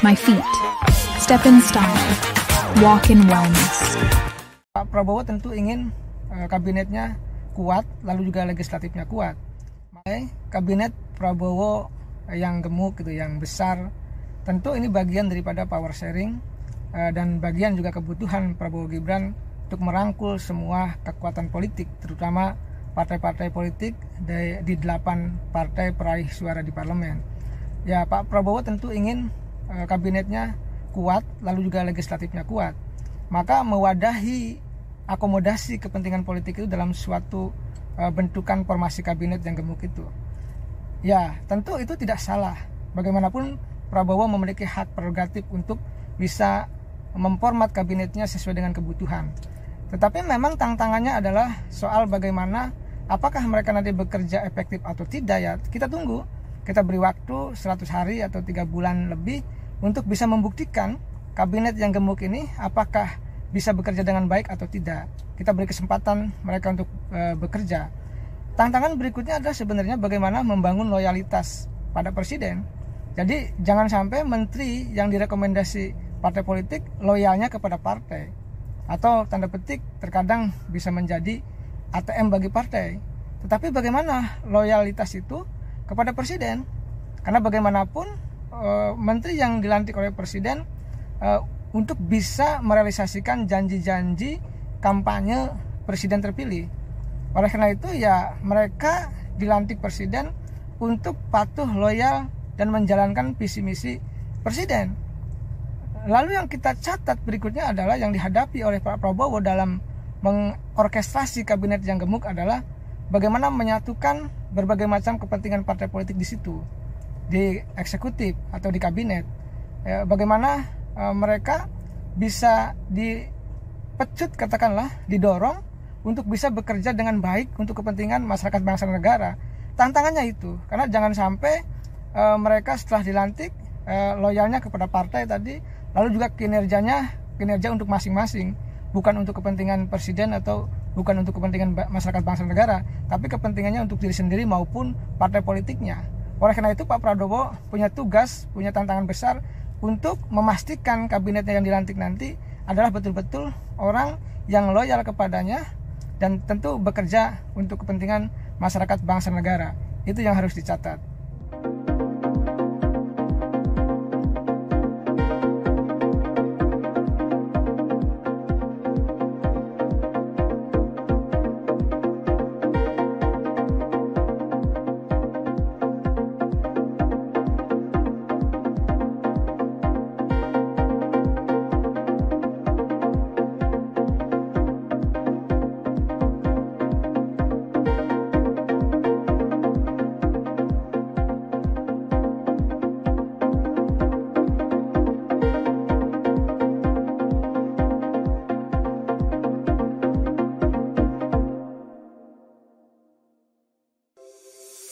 my feet. Step in style. Walk in wellness. Pak Prabowo tentu ingin kabinetnya kuat, lalu juga legislatifnya kuat. Kabinet Prabowo yang gemuk gitu, yang besar, tentu ini bagian daripada power sharing dan bagian juga kebutuhan Prabowo Gibran untuk merangkul semua kekuatan politik, terutama partai-partai politik di 8 partai peraih suara di parlemen. Ya, Pak Prabowo tentu ingin kabinetnya kuat, lalu juga legislatifnya kuat. Maka mewadahi akomodasi kepentingan politik itu dalam suatu bentukan formasi kabinet yang gemuk itu. Ya, tentu itu tidak salah. Bagaimanapun Prabowo memiliki hak prerogatif untuk bisa memformat kabinetnya sesuai dengan kebutuhan. Tetapi memang tantangannya adalah soal bagaimana apakah mereka nanti bekerja efektif atau tidak, ya kita tunggu. Kita beri waktu 100 hari atau 3 bulan lebih untuk bisa membuktikan kabinet yang gemuk ini apakah bisa bekerja dengan baik atau tidak. Kita beri kesempatan mereka untuk bekerja. Tantangan berikutnya adalah sebenarnya bagaimana membangun loyalitas pada presiden. Jadi jangan sampai menteri yang direkomendasi partai politik loyalnya kepada partai, atau tanda petik terkadang bisa menjadi ATM bagi partai. Tetapi bagaimana loyalitas itu kepada presiden? Karena bagaimanapun menteri yang dilantik oleh presiden untuk bisa merealisasikan janji-janji kampanye presiden terpilih. Oleh karena itu ya mereka dilantik presiden untuk patuh, loyal, dan menjalankan visi misi presiden. Lalu yang kita catat berikutnya adalah yang dihadapi oleh Pak Prabowo dalam mengorkestrasi kabinet yang gemuk adalah bagaimana menyatukan berbagai macam kepentingan partai politik di situ, di eksekutif atau di kabinet. Bagaimana mereka bisa dipecut, katakanlah, didorong untuk bisa bekerja dengan baik untuk kepentingan masyarakat bangsa dan negara. Tantangannya itu, karena jangan sampai mereka setelah dilantik loyalnya kepada partai tadi, lalu juga kinerja untuk masing-masing, bukan untuk kepentingan presiden atau bukan untuk kepentingan masyarakat bangsa dan negara, tapi kepentingannya untuk diri sendiri maupun partai politiknya. Oleh karena itu Pak Prabowo punya tugas, punya tantangan besar untuk memastikan kabinetnya yang dilantik nanti adalah betul-betul orang yang loyal kepadanya dan tentu bekerja untuk kepentingan masyarakat bangsa dan negara. Itu yang harus dicatat.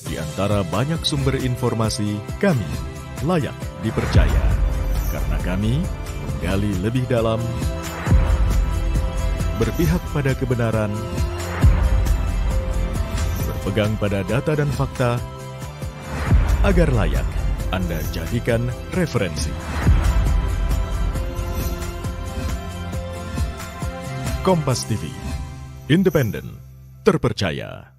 Di antara banyak sumber informasi, kami layak dipercaya. Karena kami menggali lebih dalam, berpihak pada kebenaran, berpegang pada data dan fakta, agar layak Anda jadikan referensi. Kompas TV, independen, terpercaya.